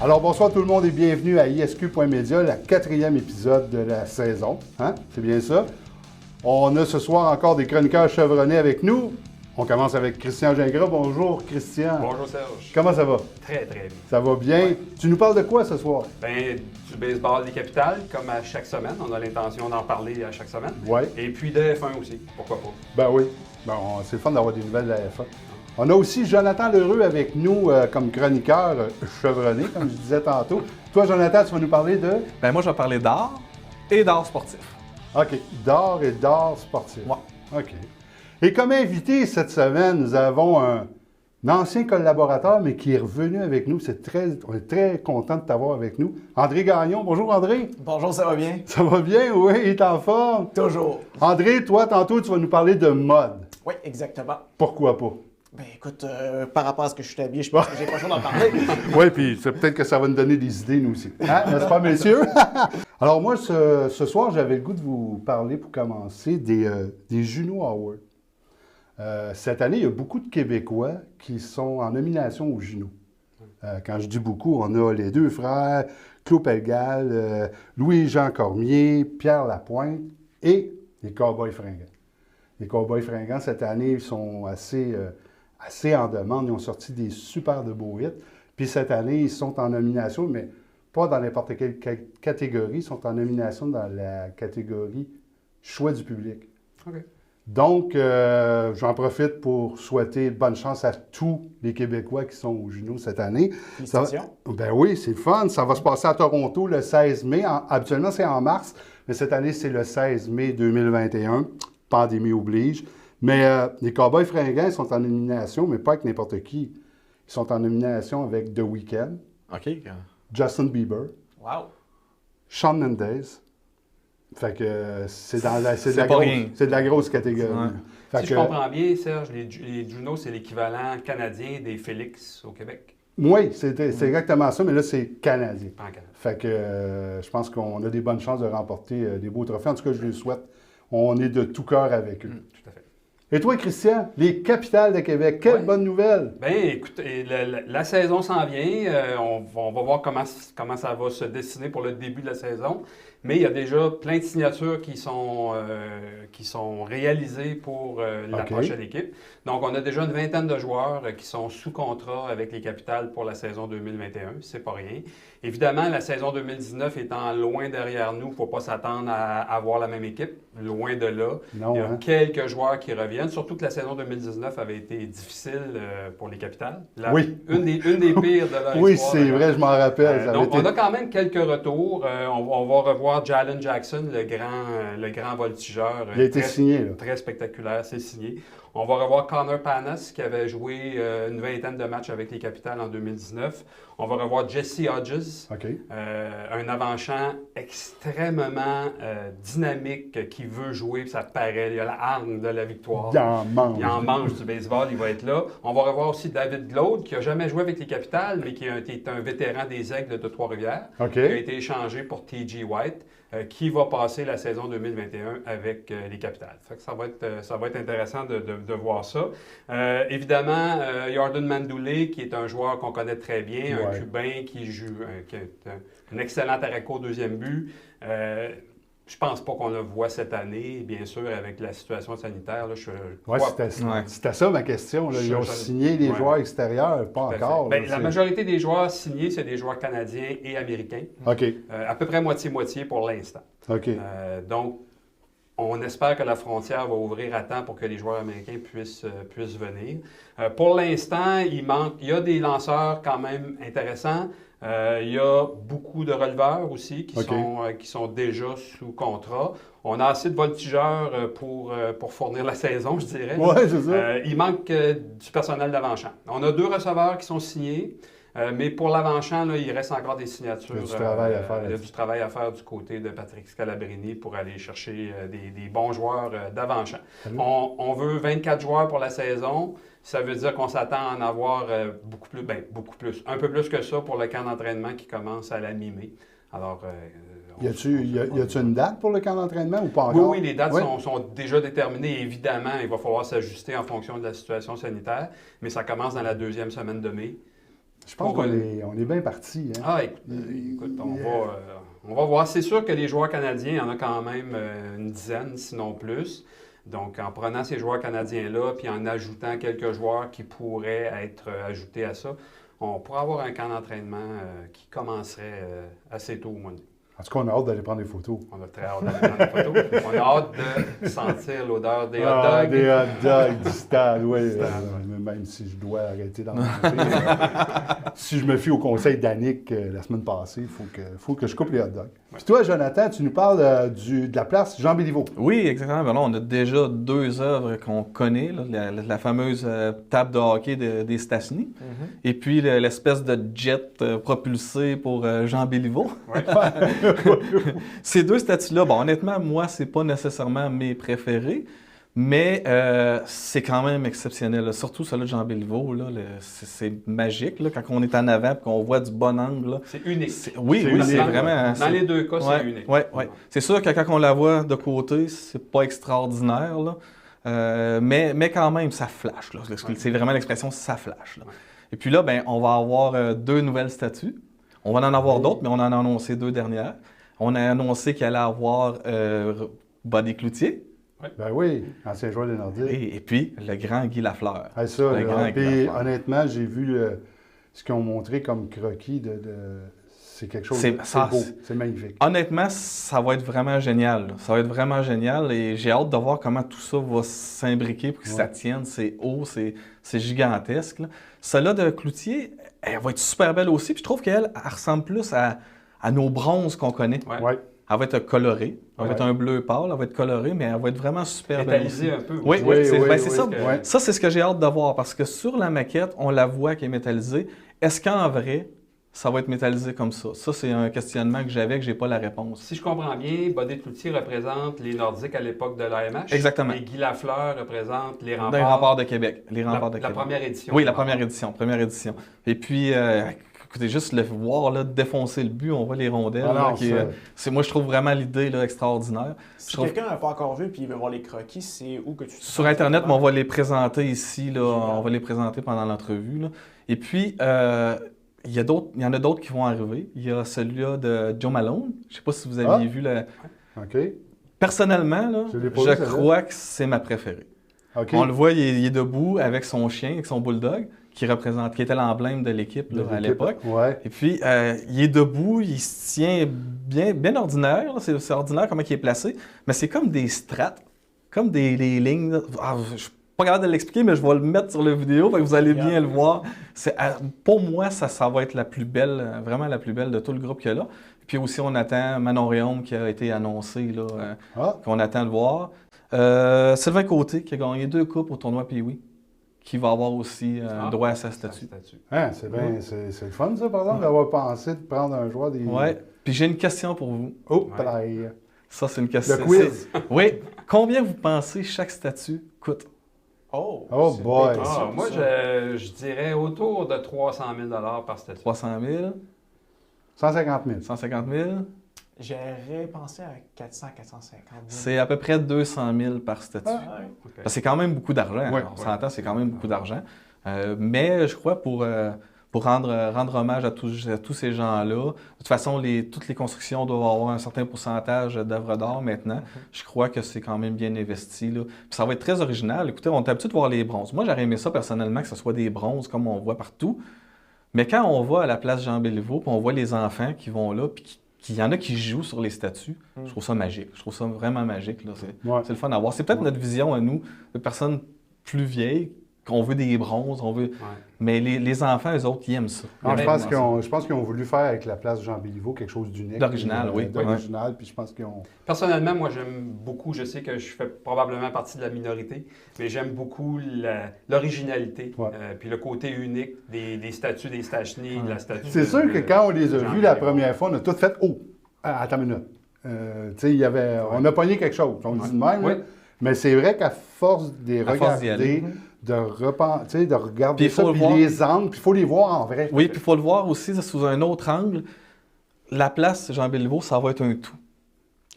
Alors, bonsoir tout le monde et bienvenue à ISQ.media, le 4e épisode de la saison. Hein? C'est bien ça. On a ce soir encore des chroniqueurs chevronnés avec nous. On commence avec Christian Gingras. Bonjour, Christian. Bonjour, Serge. Comment ça va? Très, très bien. Ça va bien. Ouais. Tu nous parles de quoi ce soir? Ben, du baseball des capitales, comme à chaque semaine. On a l'intention d'en parler à chaque semaine. Oui. Et puis de F1 aussi, pourquoi pas. Ben oui. Bon, c'est le fun d'avoir des nouvelles de la F1. On a aussi Jonathan L'Heureux avec nous comme chroniqueur chevronné, comme je disais tantôt. Toi, Jonathan, tu vas nous parler de... Ben moi, je vais parler d'art et d'art sportif. OK. D'art et d'art sportif. Ouais. OK. Et comme invité cette semaine, nous avons un ancien collaborateur, mais qui est revenu avec nous. On est très content de t'avoir avec nous. André Gagnon. Bonjour, André. Bonjour, ça va bien? Ça va bien? Oui, il est en forme. Toujours. André, toi, tantôt, tu vas nous parler de mode. Oui, exactement. Pourquoi pas? Ben écoute, par rapport à ce que je suis habillé, je pense que j'ai pas le choix d'en parler. Oui, puis c'est peut-être que ça va nous donner des idées, nous aussi. Hein? N'est-ce pas, messieurs? Alors moi, ce soir, j'avais le goût de vous parler, pour commencer, des Juno Awards. Cette année, il y a beaucoup de Québécois qui sont en nomination aux Juno. Quand je dis beaucoup, on a les deux frères, Claude Pelgal, Louis-Jean Cormier, Pierre Lapointe et les Cowboys fringants. Les Cowboys fringants, cette année, ils sont assez en demande. Ils ont sorti des super de beaux hits. Puis cette année, ils sont en nomination, mais pas dans n'importe quelle catégorie. Ils sont en nomination dans la catégorie choix du public. OK. Donc, j'en profite pour souhaiter bonne chance à tous les Québécois qui sont au Juno cette année. Félicitations. Ben oui, c'est le fun. Ça va se passer à Toronto le 16 mai. Habituellement, c'est en mars, mais cette année, c'est le 16 mai 2021. Pandémie oblige. Mais les Cowboys fringants, ils sont en nomination, mais pas avec n'importe qui. Ils sont en nomination avec The Weeknd, OK. Justin Bieber, Wow. Shawn Mendes. Fait que c'est de la grosse catégorie. Ouais. Fait Si que, je comprends bien, Serge, les Juno, c'est l'équivalent canadien des Félix au Québec. oui, c'est exactement ça, mais là, c'est canadien. Pas en Canada. Fait que je pense qu'on a des bonnes chances de remporter des beaux trophées. En tout cas, je le souhaite. On est de tout cœur avec eux. Tout à fait. Et toi, Christian, les capitales de Québec, quelle bonne nouvelle! Bien, écoutez, la saison s'en vient. On va voir comment ça va se dessiner pour le début de la saison. Mais il y a déjà plein de signatures qui sont réalisées pour la prochaine équipe. Donc, on a déjà une vingtaine de joueurs qui sont sous contrat avec les Capitales pour la saison 2021. C'est pas rien. Évidemment, la saison 2019 étant loin derrière nous, il ne faut pas s'attendre à avoir la même équipe. Loin de là. Non, Il y a hein? quelques joueurs qui reviennent. Surtout que la saison 2019 avait été difficile pour les Capitales. Oui. Une des pires de leur Oui, histoire, c'est d'ailleurs. vrai, je m'en rappelle. Ça avait Donc, été- on a quand même quelques retours. On va revoir Jalen Jackson, le grand voltigeur. Il a été très, signé, là. très spectaculaire, c'est signé. On va revoir Connor Panas, qui avait joué une vingtaine de matchs avec les Capitals en 2019. On va revoir Jesse Hodges, OK. un avant-champ extrêmement dynamique qui veut jouer, puis ça paraît. Il a la hargne de la victoire. Il en mange. Il en mange du baseball, il va être là. On va revoir aussi David Glaude, qui n'a jamais joué avec les Capitals, mais qui est un vétéran des Aigles de Trois-Rivières, OK. qui a été échangé pour T.J. White, qui va passer la saison 2021 avec les Capitals. Fait que ça va être intéressant de voir ça. Évidemment, Jordan Mandoulé, qui est un joueur qu'on connaît très bien, un Cubain qui est un excellent attaquant au deuxième but. Je pense pas qu'on le voit cette année, bien sûr, avec la situation sanitaire. Là, Oui, c'était ça ma question. Là. Ils ont signé des joueurs extérieurs, pas encore. Bien, là, la majorité des joueurs signés, c'est des joueurs canadiens et américains. OK. À peu près moitié-moitié pour l'instant. OK. Donc, on espère que la frontière va ouvrir à temps pour que les joueurs américains puissent venir. Pour l'instant, il y a des lanceurs quand même intéressants. Il y a beaucoup de releveurs aussi qui sont déjà sous contrat. On a assez de voltigeurs pour fournir la saison, je dirais. Oui, c'est ça. Il manque du personnel d'avant-champ. On a 2 receveurs qui sont signés. Mais pour l'avant-champ, là, il reste encore des signatures. Il y a du travail à faire. Il y a du travail à faire du côté de Patrick Scalabrini pour aller chercher des bons joueurs d'avant-champ. On veut 24 joueurs pour la saison. Ça veut dire qu'on s'attend à en avoir beaucoup plus. Un peu plus que ça pour le camp d'entraînement qui commence à la mi-mai. Alors, y a-tu une date pour le camp d'entraînement ou pas encore? Oui, les dates sont déjà déterminées. Évidemment, il va falloir s'ajuster en fonction de la situation sanitaire, mais ça commence dans la 2e semaine de mai. Je pense qu'on est bien parti. Hein? Ah, écoute, on va voir. C'est sûr que les joueurs canadiens, il y en a quand même une dizaine, sinon plus. Donc, en prenant ces joueurs canadiens-là, puis en ajoutant quelques joueurs qui pourraient être ajoutés à ça, on pourrait avoir un camp d'entraînement qui commencerait assez tôt au mois de mai. En tout cas, on a hâte d'aller prendre des photos. On a très hâte d'aller prendre des photos. On a hâte de sentir l'odeur des hot dogs. Des hot dogs du stade, oui. Même si je dois arrêter d'en manger. Si je me fie au conseil d'Annick la semaine passée, il faut que je coupe les hot dogs. Puis toi, Jonathan, tu nous parles de la place Jean-Béliveau. Oui, exactement. Ben là, on a déjà 2 œuvres qu'on connaît, là, la fameuse table de hockey des Stachny, et puis l'espèce de jet propulsé pour Jean-Béliveau. Ouais. Ces 2 statues-là, bon, honnêtement, moi, c'est pas nécessairement mes préférés, mais c'est quand même exceptionnel. Là. Surtout celui de Jean-Béliveau, c'est magique là, quand on est en avant et qu'on voit du bon angle. Là. C'est unique. Oui, c'est vraiment... Dans les 2 cas, c'est unique. Oui. C'est sûr que quand on la voit de côté, c'est pas extraordinaire, là. Mais quand même, ça flash. Là. C'est vraiment l'expression « ça flash ». Là. Et puis là, ben, on va avoir 2 nouvelles statues. On va en avoir d'autres, mais on en a annoncé 2 dernières. On a annoncé qu'il allait avoir Buddy Cloutier. Ben oui, ancien joueur des Nordiques. Et puis, le grand Guy Lafleur. Ah, ça, puis honnêtement, j'ai vu ce qu'ils ont montré comme croquis c'est quelque chose de beau, c'est magnifique. Honnêtement, ça va être vraiment génial. Ça va être vraiment génial et j'ai hâte de voir comment tout ça va s'imbriquer pour que ça tienne. C'est haut, c'est gigantesque. Là. Celle-là de Cloutier, elle va être super belle aussi. Puis je trouve qu'elle ressemble plus à nos bronzes qu'on connaît. Ouais. Elle va être colorée. Elle va être un bleu pâle. Elle va être colorée, mais elle va être vraiment super belle. Métallisée un peu. Oui, c'est ça. Ouais. Ça, c'est ce que j'ai hâte de voir parce que sur la maquette, on la voit qu'elle est métallisée. Est-ce qu'en vrai, ça va être métallisé comme ça? Ça, c'est un questionnement que j'avais, que je n'ai pas la réponse. Si je comprends bien, Buddy Cloutier représente les Nordiques à l'époque de l'AMH. Exactement. Et Guy Lafleur représente les remparts. Les remparts de Québec. La première édition. Oui, la première édition. Et puis, écoutez, juste le voir là, défoncer le but, on voit les rondelles. Moi, je trouve vraiment l'idée là, extraordinaire. Si quelqu'un n'a pas encore vu et il veut voir les croquis, c'est où que tu... Sur Internet, mais on va les présenter ici. Là, on va les présenter pendant l'entrevue. Là. Et puis, il y en a d'autres qui vont arriver. Il y a celui-là de Joe Malone. Je ne sais pas si vous aviez vu le... OK. Personnellement, là, je crois que c'est ma préférée. Okay. On le voit, il est debout avec son chien, avec son bulldog, qui était l'emblème de l'équipe à l'époque. Ouais. Et puis, il est debout, il se tient bien ordinaire. C'est ordinaire comment il est placé, mais c'est comme des strates, comme des lignes. Je ne suis pas capable de l'expliquer, mais je vais le mettre sur la vidéo, vous allez bien le voir. Pour moi, ça va être la plus belle, vraiment la plus belle de tout le groupe qu'il y a là. Puis aussi, on attend Manon Réaume qui a été annoncé, qu'on attend de voir. Sylvain Côté qui a gagné 2 coupes au tournoi Pee-Wee, qui va avoir aussi droit à sa statue. Hein, c'est le fun, ça, par exemple, d'avoir pensé de prendre un joueur des... Oui. Puis j'ai une question pour vous. Oh, Ça, c'est une question. Le quiz. Oui. Combien vous pensez chaque statue coûte? Oh boy! Moi, je dirais autour de 300 000 par statue. 300 000? 150 000. 150 000? J'aurais pensé à 400, 450 000. C'est à peu près 200 000 par statue. Okay. C'est quand même beaucoup d'argent. On s'entend, c'est quand même beaucoup d'argent. Mais je crois pour rendre hommage à tous ces gens-là, de toute façon, toutes les constructions doivent avoir un certain pourcentage d'œuvres d'art maintenant. Je crois que c'est quand même bien investi. Là. Puis ça va être très original. Écoutez, on est habitué de voir les bronzes. Moi, j'aurais aimé ça personnellement, que ce soit des bronzes comme on voit partout. Mais quand on va à la place Jean-Béliveau, puis on voit les enfants qui vont là, puis qu'il y en a qui jouent sur les statues, je trouve ça magique. Je trouve ça vraiment magique. Là. C'est le fun à voir. C'est peut-être notre vision à nous, de personnes plus vieilles, qu'on veut des bronzes, on veut... Mais les enfants, eux autres, ils aiment ça. Je pense qu'ils ont voulu faire avec la place Jean-Béliveau quelque chose d'unique. D'original, oui. D'original, puis je pense qu'ils ont... Personnellement, moi, j'aime beaucoup, je sais que je fais probablement partie de la minorité, mais j'aime beaucoup l'originalité, puis le côté unique des statues des Stachny, de la statue... C'est sûr que quand on les a vus la première fois, on a tout fait « Oh! Attends une minute. » On a pogné quelque chose, on dit de même, mais c'est vrai qu'à force de les regarder... de regarder ça, puis les angles, puis il faut les voir en vrai. Oui, puis il faut le voir aussi sous un autre angle. La place Jean-Béliveau, ça va être un tout.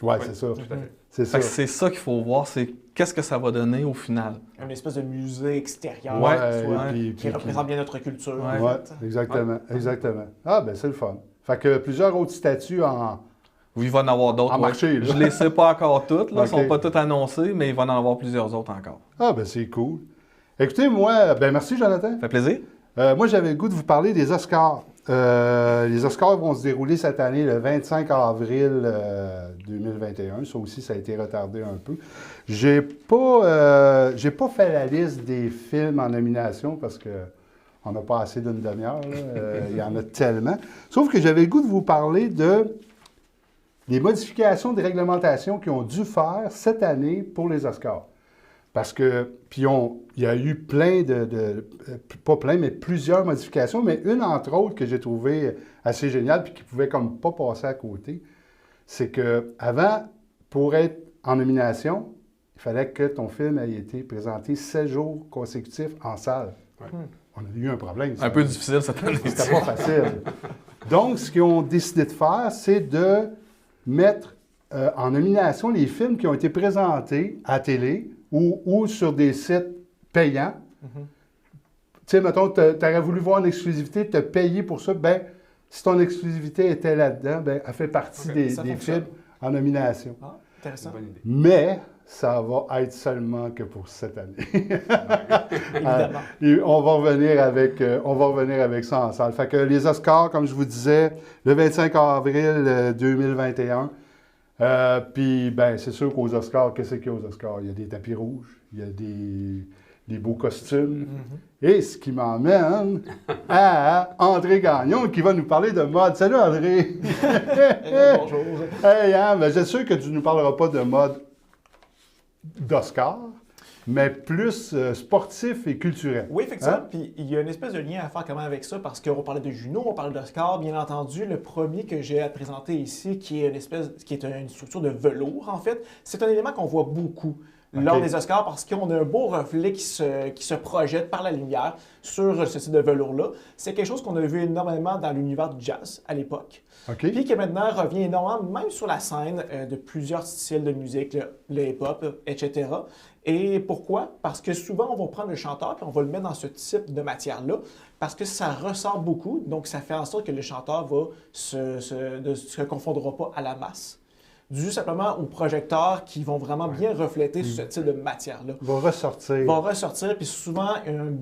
Oui, Oui, c'est ça. Tout à fait. C'est Fait ça. que c'est ça qu'il faut voir, c'est qu'est-ce que ça va donner au final. Une espèce de musée extérieur, Ouais, soit, puis- qui représente bien notre culture. Ouais. en Oui, fait. exactement, exactement. Ah, ben c'est le fun. Fait que plusieurs autres statues en... Oui, il va en avoir d'autres. En marché, là. Je ne les sais pas encore toutes, là, Ok. sont pas toutes annoncées, mais il va en avoir plusieurs autres encore. Ah, ben c'est cool. Écoutez, moi, ben merci Jonathan. Ça fait plaisir? Moi, j'avais le goût de vous parler des Oscars. Les Oscars vont se dérouler cette année, le 25 avril 2021. Ça aussi, ça a été retardé un peu. J'ai pas fait la liste des films en nomination parce que on n'a pas assez d'une demi-heure. Là. Il y en a tellement. Sauf que j'avais le goût de vous parler des modifications des réglementations qu'ils ont dû faire cette année pour les Oscars. Parce que, puis il y a eu pas plein, mais plusieurs modifications, mais une entre autres que j'ai trouvée assez géniale puis qui pouvait comme pas passer à côté, c'est que avant, pour être en nomination, il fallait que ton film ait été présenté 7 jours consécutifs en salle. Ouais. On a eu un problème. Un peu difficile cette année. C'était pas facile. Donc, ce qu'ils ont décidé de faire, c'est de mettre en nomination les films qui ont été présentés à télé ou sur des sites payants. Tu sais, mettons, tu aurais voulu voir une exclusivité, te payer pour ça. Ben, si ton exclusivité était là-dedans, ben, elle fait partie Ok, des ça films fonctionne. en nomination. Ah, C'est intéressant. une bonne idée. Mais ça va être seulement que pour cette année. Évidemment. Et on va revenir avec ça en salle. Fait que les Oscars, comme je vous disais, le 25 avril 2021. Puis, ben, c'est sûr qu'aux Oscars, qu'est-ce qu'il y a aux Oscars? Il y a des tapis rouges, il y a des beaux costumes. Et ce qui m'emmène à André Gagnon, qui va nous parler de mode. Salut, André! Bonjour. Hey, hein, ben, je suis sûr que tu ne nous parleras pas de mode d'Oscar, mais plus sportif et culturel. Oui, effectivement. Hein? Puis il y a une espèce de lien à faire quand même avec ça, parce qu'on parlait de Juno, on parlait d'Oscar. Bien entendu, le premier que j'ai à présenter ici, qui est une structure de velours, en fait, c'est un élément qu'on voit beaucoup lors Ok. des Oscars, parce qu'on a un beau reflet qui se projette par la lumière sur ce type de velours-là. C'est quelque chose qu'on a vu énormément dans l'univers du jazz à l'époque. OK? Puis qui maintenant revient énormément, même sur la scène de plusieurs styles de musique, le hip-hop, etc. Et pourquoi? Parce que souvent, on va prendre le chanteur et on va le mettre dans ce type de matière-là, parce que ça ressort beaucoup, donc ça fait en sorte que le chanteur ne se confondra pas à la masse. Dû simplement aux projecteurs qui vont vraiment bien refléter ce type de matière-là. Va ressortir. Va ressortir, puis souvent une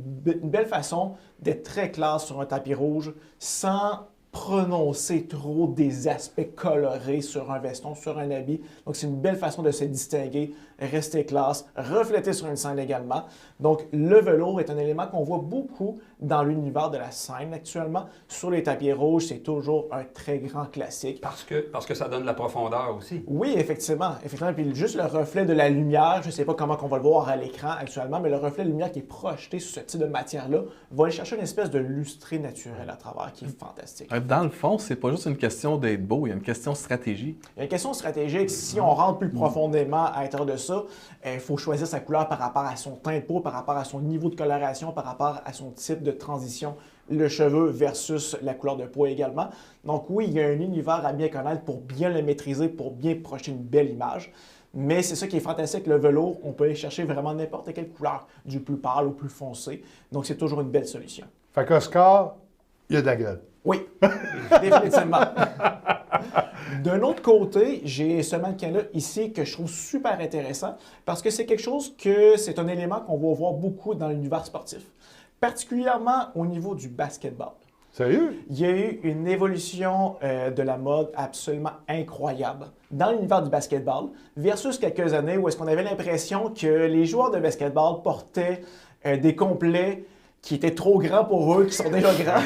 belle façon d'être très classe sur un tapis rouge sans prononcer trop des aspects colorés sur un veston, sur un habit. Donc, c'est une belle façon de se distinguer, rester classe, refléter sur une scène également. Donc, le velours est un élément qu'on voit beaucoup dans l'univers de la scène actuellement. Sur les tapis rouges, c'est toujours un très grand classique. Parce que ça donne de la profondeur aussi. Oui, effectivement. Effectivement. Puis juste le reflet de la lumière, je ne sais pas comment on va le voir à l'écran actuellement, mais le reflet de lumière qui est projeté sur ce type de matière-là va aller chercher une espèce de lustré naturel à travers qui est fantastique. Dans le fond, c'est pas juste une question d'être beau, il y a une question de stratégie. Il y a une question stratégique. Si on rentre plus profondément à l'intérieur de ça, il faut choisir sa couleur par rapport à son teint de peau, par rapport à son niveau de coloration, par rapport à son type de transition, le cheveu versus la couleur de peau également. Donc oui, il y a un univers à bien connaître pour bien le maîtriser, pour bien projeter une belle image. Mais c'est ça qui est fantastique, le velours, on peut aller chercher vraiment n'importe quelle couleur, du plus pâle au plus foncé. Donc c'est toujours une belle solution. Fait qu'Oscar, il y a de la gueule. Oui, définitivement. D'un autre côté, j'ai ce mannequin-là ici que je trouve super intéressant parce que c'est quelque chose c'est un élément qu'on va voir beaucoup dans l'univers sportif, particulièrement au niveau du basketball. Sérieux? Il y a eu une évolution de la mode absolument incroyable dans l'univers du basketball versus quelques années où est-ce qu'on avait l'impression que les joueurs de basketball portaient des complets qui étaient trop grands pour eux, qui sont déjà grands.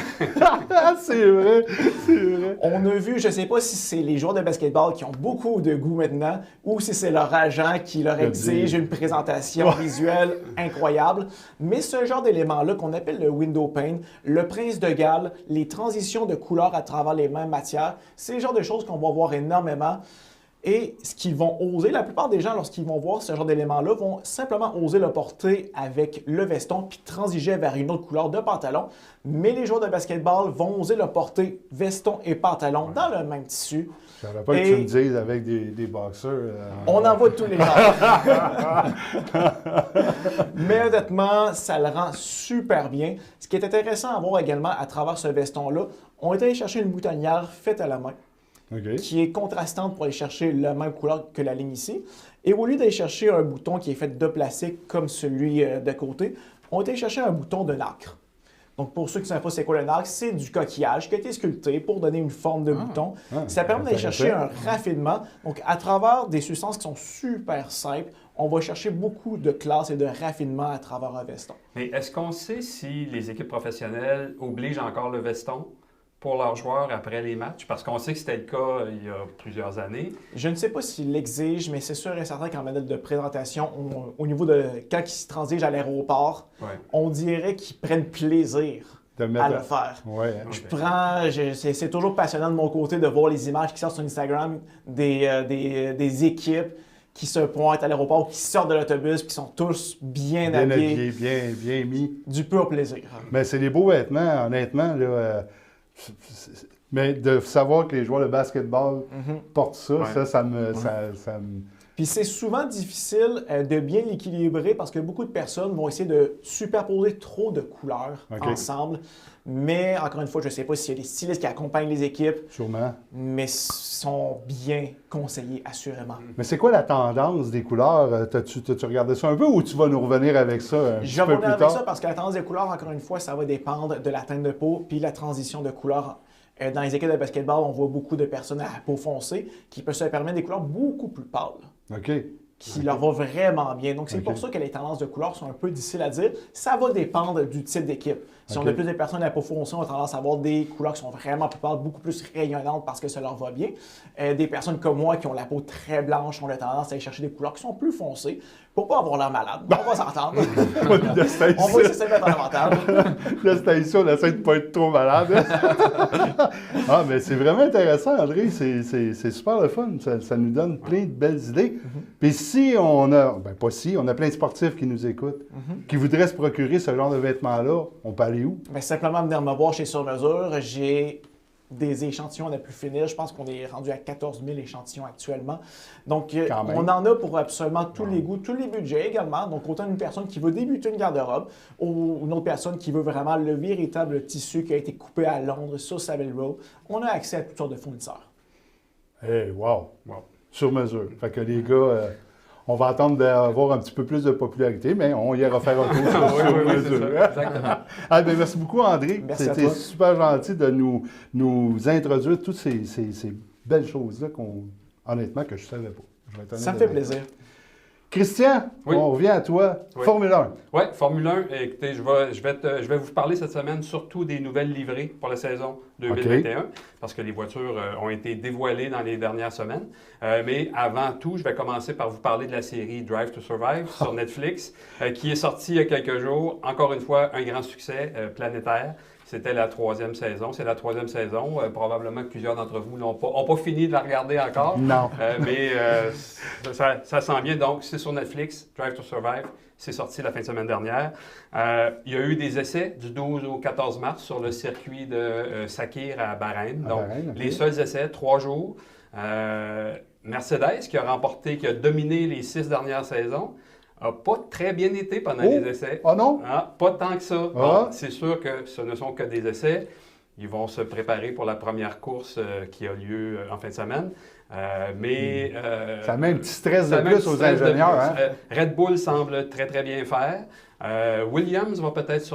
C'est vrai, c'est vrai. On a vu, je ne sais pas si c'est les joueurs de basketball qui ont beaucoup de goût maintenant ou si c'est leur agent qui leur exige une présentation visuelle incroyable. Mais ce genre d'éléments-là qu'on appelle le window pane, le prince de Galles, les transitions de couleurs à travers les mêmes matières, c'est le genre de choses qu'on va voir énormément. Et ce qu'ils vont oser, la plupart des gens, lorsqu'ils vont voir ce genre d'élément-là, vont simplement oser le porter avec le veston puis transiger vers une autre couleur de pantalon. Mais les joueurs de basketball vont oser le porter veston et pantalon dans le même tissu. Je ne savais pas que tu me dises avec des boxeurs. On en voit tous les genres. Mais honnêtement, ça le rend super bien. Ce qui est intéressant à voir également à travers ce veston-là, on est allé chercher une boutonnière faite à la main. Okay. Qui est contrastante pour aller chercher la même couleur que la ligne ici. Et au lieu d'aller chercher un bouton qui est fait de plastique comme celui de côté, on est allé chercher un bouton de nacre. Donc pour ceux qui ne savent pas c'est quoi le nacre, c'est du coquillage qui a été sculpté pour donner une forme de bouton. Ça permet d'aller chercher un raffinement. Donc à travers des substances qui sont super simples, on va chercher beaucoup de classe et de raffinement à travers un veston. Mais est-ce qu'on sait si les équipes professionnelles obligent encore le veston pour leurs joueurs après les matchs? Parce qu'on sait que c'était le cas il y a plusieurs années. Je ne sais pas s'ils l'exigent, mais c'est sûr et certain qu'en modèle de présentation, au niveau de quand ils se transigent à l'aéroport, on dirait qu'ils prennent plaisir à le faire. C'est toujours passionnant de mon côté de voir les images qui sortent sur Instagram des équipes qui se pointent à l'aéroport ou qui sortent de l'autobus et qui sont tous bien habillés. Bien mis. Du pur plaisir. Mais c'est des beaux vêtements, honnêtement. Là, mais de savoir que les joueurs de basketball portent ça, ça me... Puis c'est souvent difficile de bien l'équilibrer parce que beaucoup de personnes vont essayer de superposer trop de couleurs ensemble. Mais encore une fois, je ne sais pas s'il y a des stylistes qui accompagnent les équipes. Sûrement. Mais sont bien conseillés, assurément. Mais c'est quoi la tendance des couleurs? T'as-tu regardé ça un peu ou tu vas nous revenir avec ça un petit peu plus tard? Je vais revenir avec ça parce que la tendance des couleurs, encore une fois, ça va dépendre de la teinte de peau puis la transition de couleurs. Dans les équipes de basketball, on voit beaucoup de personnes à peau foncée qui peuvent se permettre des couleurs beaucoup plus pâles. Qui leur va vraiment bien. Donc, c'est pour ça que les tendances de couleurs sont un peu difficiles à dire. Ça va dépendre du type d'équipe. Si on a plus de personnes à peau foncée, on a tendance à avoir des couleurs qui sont vraiment plus pâles, beaucoup plus rayonnantes parce que ça leur va bien. Des personnes comme moi qui ont la peau très blanche ont la tendance à aller chercher des couleurs qui sont plus foncées pour pas avoir l'air malade. On va s'entendre. On va essayer de mettre en avantage. Là, c'est ici, on essaie de ne pas être trop malade. Ah, mais c'est vraiment intéressant, André. C'est super le fun. Ça nous donne plein de belles idées. Puis si on a, on a plein de sportifs qui nous écoutent, qui voudraient se procurer ce genre de vêtements-là, on peut aller où? Bien, simplement venir me voir chez Sur Mesure. J'ai des échantillons à plus finir. Je pense qu'on est rendu à 14 000 échantillons actuellement. Donc, on en a pour absolument tous les goûts, tous les budgets également. Donc, autant une personne qui veut débuter une garde-robe ou une autre personne qui veut vraiment le véritable tissu qui a été coupé à Londres sur Savile Row. On a accès à toutes sortes de fournisseurs. Hey, wow! Sur mesure. Fait que les gars... on va attendre d'avoir un petit peu plus de popularité, mais on ira faire un tour sur mesure. Exactement. Merci beaucoup, André. C'était super gentil de nous introduire toutes ces belles choses-là honnêtement, que je ne savais pas. Ça me fait plaisir. Christian, on revient à toi. Formule 1. Oui, Formule 1. Écoutez, je vais vous parler cette semaine surtout des nouvelles livrées pour la saison 2021, parce que les voitures ont été dévoilées dans les dernières semaines. Mais avant tout, je vais commencer par vous parler de la série Drive to Survive sur Netflix, qui est sortie il y a quelques jours. Encore une fois, un grand succès planétaire. C'était la 3e saison. C'est la 3e saison. Probablement que plusieurs d'entre vous n'ont pas fini de la regarder encore. Non. Mais ça sent bien. Donc, c'est sur Netflix, Drive to Survive. C'est sorti la fin de semaine dernière. Il y a eu des essais du 12 au 14 mars sur le circuit de Sakhir à Bahreïn. Donc, les seuls essais, 3 jours. Mercedes, qui a dominé les 6 dernières saisons, n'a pas très bien été pendant les essais. Ah non? Pas tant que ça. Bon, c'est sûr que ce ne sont que des essais. Ils vont se préparer pour la première course qui a lieu en fin de semaine. Ça met un petit stress de plus aux ingénieurs. Red Bull semble très, très bien faire. Williams va peut-être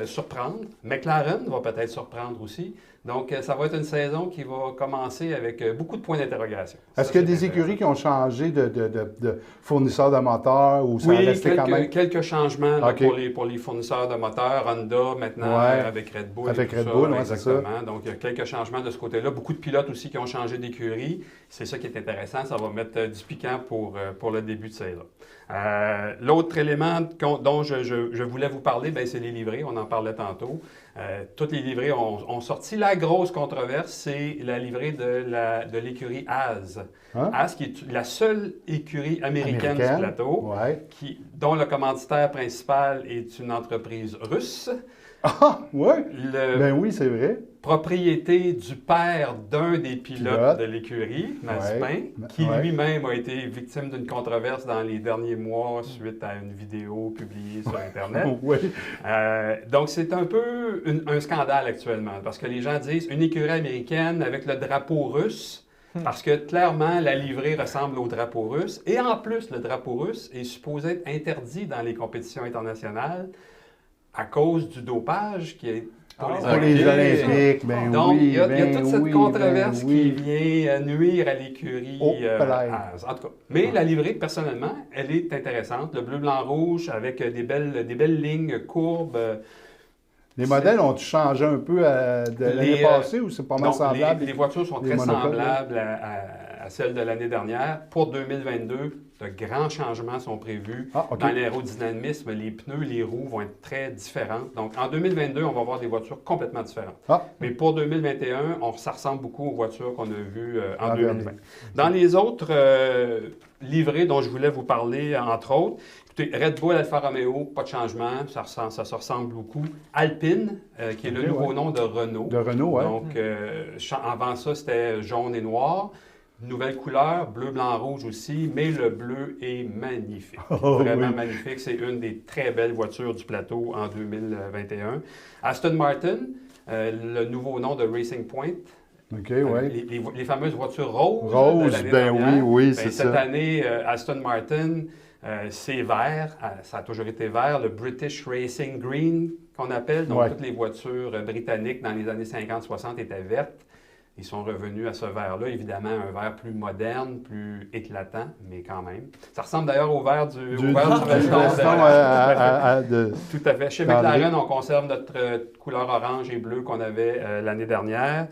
surprendre. McLaren va peut-être surprendre aussi. Donc, ça va être une saison qui va commencer avec beaucoup de points d'interrogation. Est-ce qu'il y a des écuries qui ont changé de fournisseurs de moteurs ou ça restait quand même? Quelques changements là, pour les fournisseurs de moteurs. Honda maintenant avec Red Bull. Avec Red Bull, exactement. Donc, il y a quelques changements de ce côté-là. Beaucoup de pilotes aussi qui ont changé d'écurie. C'est ça qui est intéressant. Ça va mettre du piquant pour le début de saison. L'autre élément dont je je voulais vous parler, c'est les livrées, on en parlait tantôt. Toutes les livrées ont sorti. La grosse controverse, c'est la livrée de l'écurie Haas. Hein? Haas, qui est la seule écurie américaine du plateau, Ouais. dont le commanditaire principal est une entreprise russe. Ah, ouais. Le Oui, c'est vrai. propriété du père d'un des pilotes de l'écurie, Mazepin, Ouais. qui lui-même a été victime d'une controverse dans les derniers mois suite à une vidéo publiée sur Internet. Oui. Donc, c'est un peu un scandale actuellement, parce que les gens disent une écurie américaine avec le drapeau russe, parce que clairement, la livrée ressemble au drapeau russe. Et en plus, le drapeau russe est supposé être interdit dans les compétitions internationales à cause du dopage qui est pour les Olympiques. Donc, oui, il y a toute cette controverse qui oui. vient nuire à l'écurie. En tout cas. Mais la livrée, personnellement, elle est intéressante. Le bleu, blanc, rouge avec des belles lignes courbes. Les modèles ont-ils changé un peu de l'année passée ou c'est pas mal semblable? Les voitures sont très semblables à celles de l'année dernière. Pour 2022, de grands changements sont prévus dans l'aérodynamisme. Les pneus, les roues vont être très différentes. Donc, en 2022, on va avoir des voitures complètement différentes. Mais pour 2021, ça ressemble beaucoup aux voitures qu'on a vues en 2020. Dans les autres livrées dont je voulais vous parler, entre autres, écoutez, Red Bull, Alfa Romeo, pas de changement, ça se ressemble beaucoup. Alpine, qui est le nouveau nom de Renault. De Renault, oui. Donc, avant ça, c'était jaune et noir. Nouvelle couleur, bleu, blanc, rouge aussi, mais le bleu est magnifique. Vraiment magnifique. C'est une des très belles voitures du plateau en 2021. Aston Martin, le nouveau nom de Racing Point. OK, oui. Les fameuses voitures roses. Rose, oui, c'est ça. Cette année, Aston Martin, c'est vert. Ça a toujours été vert. Le British Racing Green, qu'on appelle. Donc, toutes les voitures britanniques dans les années 50-60 étaient vertes. Ils sont revenus à ce vert-là, évidemment, un vert plus moderne, plus éclatant, mais quand même. Ça ressemble d'ailleurs au vert du veston. Tout à fait. Chez McLaren, on conserve notre couleur orange et bleue qu'on avait l'année dernière.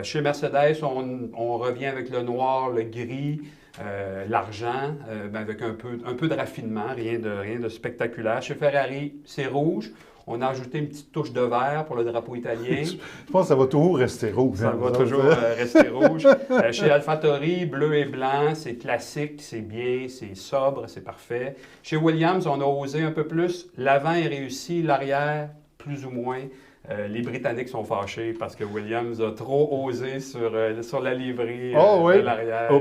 Chez Mercedes, on revient avec le noir, le gris, l'argent, avec un peu de raffinement, rien de spectaculaire. Chez Ferrari, c'est rouge. On a ajouté une petite touche de vert pour le drapeau italien. Je pense que ça va toujours rester rouge. Ça va toujours rester rouge. Chez AlphaTauri, bleu et blanc, c'est classique, c'est bien, c'est sobre, c'est parfait. Chez Williams, on a osé un peu plus. L'avant est réussi, l'arrière, plus ou moins. Les Britanniques sont fâchés parce que Williams a trop osé sur la livrée de l'arrière.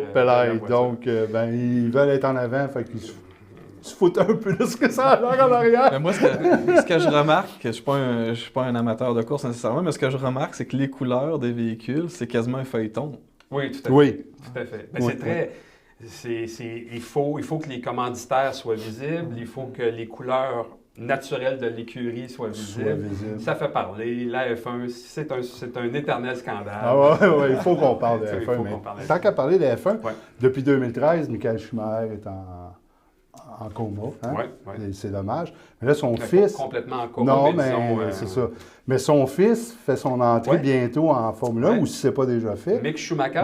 Donc, ils veulent être en avant, fait qu'ils se foutent un peu de ce que ça a l'air en arrière. Mais moi, ce que je remarque, je ne suis pas un amateur de course nécessairement, mais ce que je remarque, c'est que les couleurs des véhicules, c'est quasiment un feuilleton. Oui, tout à fait. Oui. Tout à fait. C'est très... Il faut que les commanditaires soient visibles, il faut que les couleurs naturelles de l'écurie soient visibles. Ça fait parler. La F1, c'est un éternel scandale. Il faut qu'on parle de F1. Tant qu'à parler de F1, depuis 2013, Michael Schumacher est en coma. C'est dommage. Mais là, son fils... Complètement en coma. Non, mais c'est ça. Mais son fils fait son entrée bientôt en Formule 1, ou si ce n'est pas déjà fait. Mick Schumacher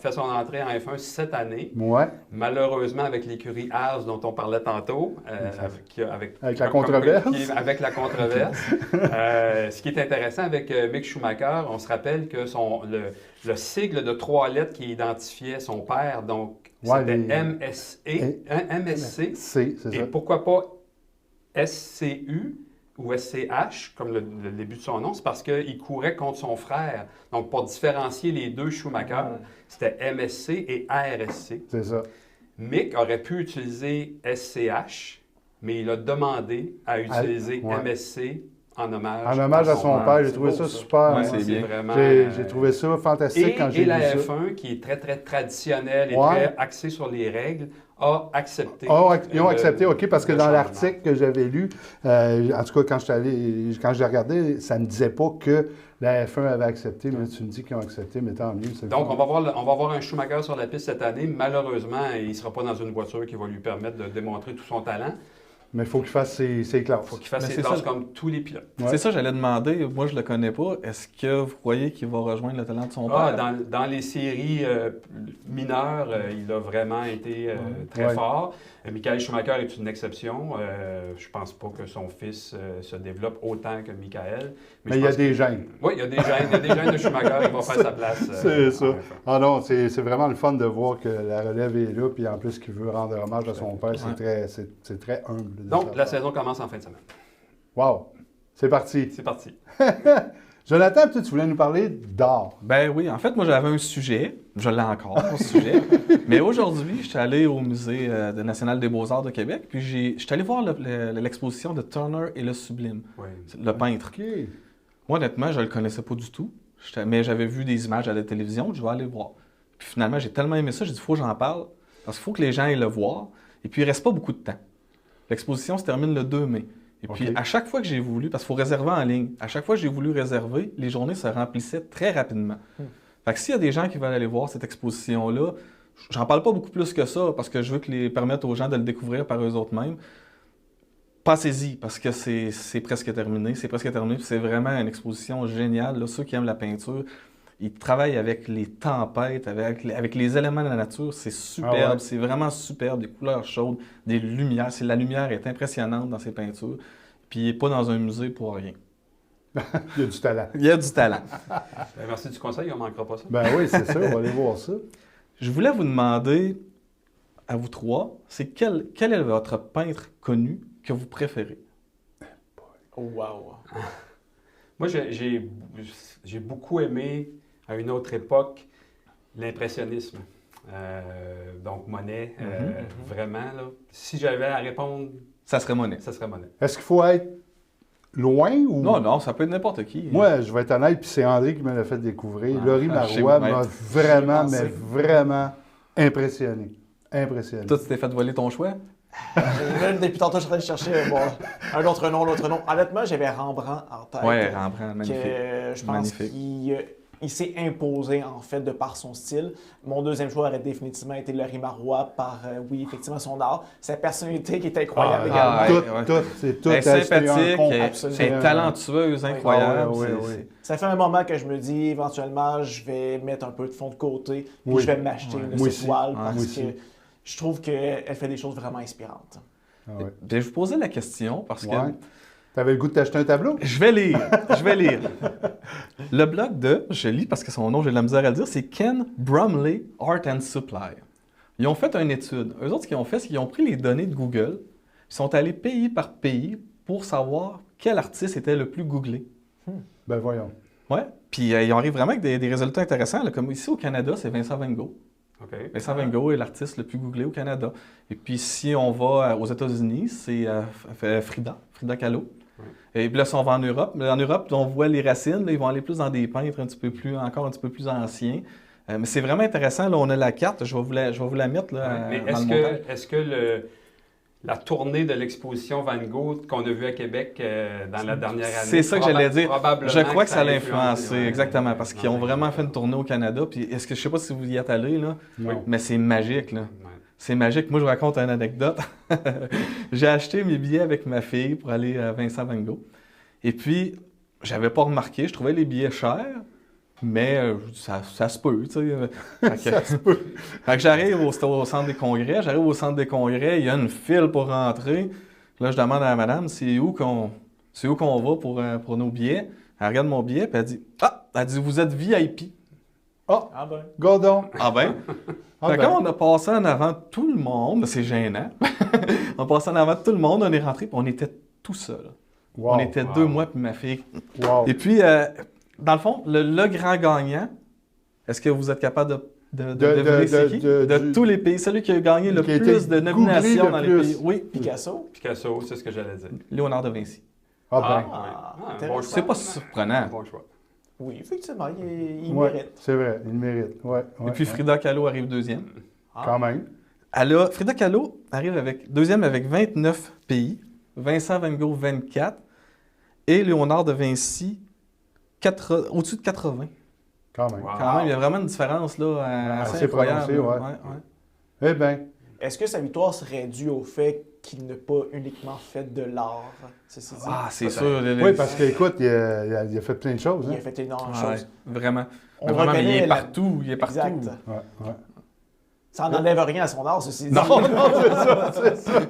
fait son entrée en F1 cette année. Malheureusement, avec l'écurie Haas dont on parlait tantôt. Avec la controverse. Avec la controverse. Ce qui est intéressant avec Mick Schumacher, on se rappelle que le sigle de 3 lettres qui identifiait son père, donc c'était MSC. C'est ça. Et pourquoi pas SCU ou SCH, comme le début de son nom, c'est parce qu'il courait contre son frère. Donc, pour différencier les deux Schumacher, c'était MSC et ARSC. C'est ça. Mick aurait pu utiliser SCH, mais il a demandé à utiliser MSC en hommage à son père. J'ai trouvé ça super. C'est bien. J'ai trouvé ça fantastique quand j'ai vu ça. Et la F1, qui est très, très traditionnelle et très axée sur les règles, a accepté. Ils ont accepté, OK, parce que dans l'article que j'avais lu, en tout cas, quand je l'ai regardé, ça ne disait pas que la F1 avait accepté, mais tu me dis qu'ils ont accepté, mais tant mieux. Donc, on va voir un Schumacher sur la piste cette année. Malheureusement, il ne sera pas dans une voiture qui va lui permettre de démontrer tout son talent. Mais il faut qu'il fasse ses classes. Il faut qu'il fasse Mais ses c'est classes ça. comme tous les pilotes. Ouais. C'est ça, j'allais demander. Moi, je le connais pas. Est-ce que vous croyez qu'il va rejoindre le talent de son Ah, père? dans les séries mineures, il a vraiment été très Ouais. fort. Michael Schumacher est une exception. Je pense pas que son fils se développe autant que Michael. Mais je il y a pense des que- gènes. Oui, il y a des gènes. Il y a des gènes de Schumacher. Il va faire sa place. C'est ça. en F1. Ah non, c'est vraiment le fun de voir que la relève est là, puis en plus qu'il veut rendre hommage à son père. C'est très humble. de Donc, sa la part. saison commence en fin de semaine. Wow! C'est parti. C'est parti. Jonathan, toi, tu voulais nous parler d'art. Ben oui, en fait, moi, j'avais un sujet. Je l'ai encore, mon sujet. Mais aujourd'hui, je suis allé au Musée national des Beaux-Arts de Québec, puis je suis allé voir l'exposition de Turner et le Sublime, Oui. le peintre. OK. Moi, honnêtement, je le connaissais pas du tout, mais j'avais vu des images à la télévision, je vais aller voir. Puis finalement, j'ai tellement aimé ça, j'ai dit, il faut que j'en parle, parce qu'il faut que les gens aillent le voir. Et puis, il reste pas beaucoup de temps. L'exposition se termine le 2 mai. Et puis, OK. à chaque fois que j'ai voulu, parce qu'il faut réserver en ligne, à chaque fois que j'ai voulu réserver, les journées se remplissaient très rapidement. Fait que s'il y a des gens qui veulent aller voir cette exposition-là, j'en parle pas beaucoup plus que ça, parce que je veux que les permettre aux gens de le découvrir par eux autres mêmes. Passez-y, parce que c'est presque terminé. C'est presque terminé, puis c'est vraiment une exposition géniale. Là, ceux qui aiment la peinture, ils travaillent avec les tempêtes, avec les éléments de la nature. C'est superbe, Ah ouais. c'est vraiment superbe. Des couleurs chaudes, des lumières. La lumière est impressionnante dans ces peintures. Puis il n'est pas dans un musée pour rien. Il y a du talent. Il y a du talent. Ben, merci du conseil, on ne manquera pas ça. Ben oui, c'est ça, on va aller voir ça. Je voulais vous demander, à vous trois, c'est quel est votre peintre connu que vous préférez? Oh, wow. Moi, j'ai beaucoup aimé, à une autre époque, l'impressionnisme. Donc, Monet, vraiment, là, si j'avais à répondre, Ça serait Monet. ça serait Monet. Est-ce qu'il faut être loin ou... Non, ça peut être n'importe qui. Moi, je vais être honnête, puis c'est André qui me l'a fait découvrir. Ah, Laurie chez Marois vous, m'a maître. vraiment, J'y ai mais pensé. vraiment impressionné. Impressionné. Toi, tu t'es fait voler ton choix? Même depuis tantôt, je suis en train de chercher un autre nom, l'autre nom. Honnêtement, j'avais Rembrandt en tête. Ouais, Rembrandt, magnifique. Que je pense Magnifique. qu'il s'est imposé, en fait, de par son style. Mon deuxième choix aurait définitivement été Laurie Marois par, oui, effectivement, son art. Sa personnalité qui est incroyable Ah, également. ouais. c'est tout. Elle est sympathique, elle absolument. est talentueuse, incroyable. Ah ouais, c'est- ouais. Ça fait un moment que je me dis, éventuellement, je vais mettre un peu de fond de côté, puis Oui. je vais m'acheter Ouais. une de Moi ses aussi. toiles, Ouais, parce moi que aussi. je trouve qu'elle fait des choses vraiment inspirantes. Ah ouais. Bien, je vous posais la question parce que Ouais. T'avais le goût de t'acheter un tableau? je vais lire. Je vais lire. Le blog de, je lis parce que son nom, j'ai de la misère à le dire, c'est Ken Bromley Art and Supply. Ils ont fait une étude. Eux autres, ce qu'ils ont fait, c'est qu'ils ont pris les données de Google, ils sont allés pays par pays pour savoir quel artiste était le plus googlé. Ben voyons. Ouais. Puis ils arrivent vraiment avec des résultats intéressants. Là. Comme ici au Canada, c'est Vincent Van Gogh. OK. Vincent Van Gogh est l'artiste le plus googlé au Canada. Et puis si on va aux États-Unis, c'est Frida Kahlo. Ouais. Et puis là, si on va en Europe, mais en Europe, on voit les racines, là, ils vont aller plus dans des peintres encore un petit peu plus anciens. Mais c'est vraiment intéressant. Là, on a la carte, je vais vous la mettre là, Mais dans le montage. est-ce que la tournée de l'exposition Van Gogh qu'on a vue à Québec dans la dernière année... C'est ça que j'allais dire. Probablement Je crois que ça a l'a influencé, ouais. exactement, parce qu'ils ont Ouais. vraiment fait une tournée au Canada. Puis je sais pas si vous y êtes allé, là, Non. mais c'est magique, là. Ouais. C'est magique. Moi, je vous raconte une anecdote. J'ai acheté mes billets avec ma fille pour aller à Vincent Van Gogh. Et puis, j'avais pas remarqué. Je trouvais les billets chers, mais ça se peut, tu sais. Ça se peut. Fait que j'arrive au centre des congrès. J'arrive au centre des congrès. Il y a une file pour rentrer. Là, je demande à la madame, c'est où qu'on va pour nos billets. Elle regarde mon billet, puis elle dit, elle dit, vous êtes VIP. Ah ben. Gordon. Ah ben? Ah Fait que ben. quand on a passé en avant de tout le monde, c'est gênant. On a passé en avant de tout le monde, on est rentré, puis on était tout seul. Wow. On était Wow. 2 mois, puis ma fille. Wow. Et puis, dans le fond, le grand gagnant, est-ce que vous êtes capable de deviner c'est qui? De tous les pays. Celui qui a gagné le Qui a été plus de nominations googlé dans le les plus. pays. Oui, Picasso. Picasso, c'est ce que j'allais dire. Léonard de Vinci. Ah ben. ouais. intéressant. Bon C'est pas choix. surprenant. Bon choix. Oui, effectivement, il Ouais, mérite. c'est vrai, il le mérite. Ouais, Et puis Frida Kahlo arrive deuxième. Quand même. Frida Kahlo arrive deuxième avec 29 pays, Vincent Van Gogh 24 et Léonard de Vinci au-dessus de 80. Quand même. Wow. Quand même, il y a vraiment une différence là, assez Assez incroyable. prononcée, là. ouais. Ouais. Eh bien, Est-ce que sa victoire serait due au fait qu'il n'a pas uniquement fait de l'art, ceci dit? Ah, c'est sûr. Oui, parce qu'écoute, il a fait plein de choses. Il Hein? a fait énormément de Ouais, choses. vraiment. On Vraiment, mais il reconnaît est la- partout. Il est partout. Exact. Ouais. Ça n'enlève rien à son art, ceci dit. Non, c'est ça.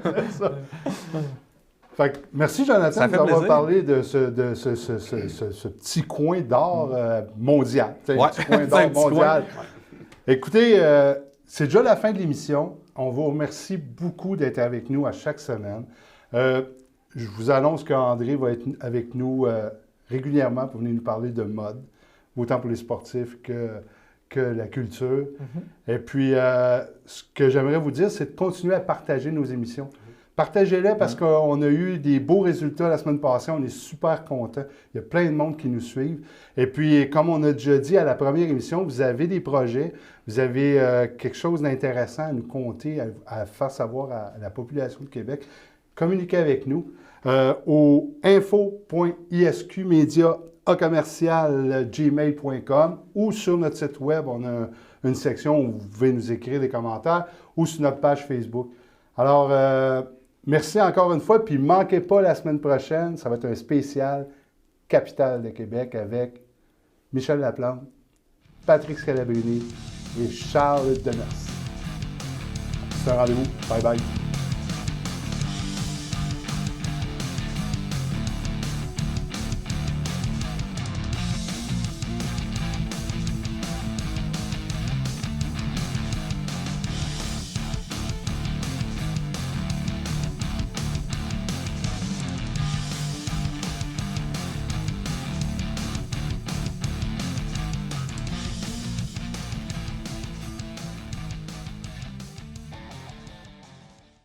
Fait que, merci, Jonathan, Ça de fait nous avoir plaisir. parlé de ce petit coin d'art mondial. Tu sais, Ouais, un petit coin c'est d'art un petit mondial. Écoutez, c'est déjà la fin de l'émission. On vous remercie beaucoup d'être avec nous à chaque semaine. Je vous annonce qu'André va être avec nous régulièrement pour venir nous parler de mode, autant pour les sportifs que la culture. Et puis, ce que j'aimerais vous dire, c'est de continuer à partager nos émissions. Partagez-les parce qu'on a eu des beaux résultats la semaine passée. On est super contents. Il y a plein de monde qui nous suivent. Et puis, comme on a déjà dit à la première émission, vous avez des projets, vous avez quelque chose d'intéressant à nous conter, à faire savoir à la population de Québec. Communiquez avec nous au info.isqmedia@gmail.com ou sur notre site web, on a une section où vous pouvez nous écrire des commentaires ou sur notre page Facebook. Alors, merci encore une fois, puis ne manquez pas la semaine prochaine, ça va être un spécial Capitale de Québec avec Michel Laplante, Patrick Scalabrini et Charles Demers. C'est un rendez-vous. Bye bye.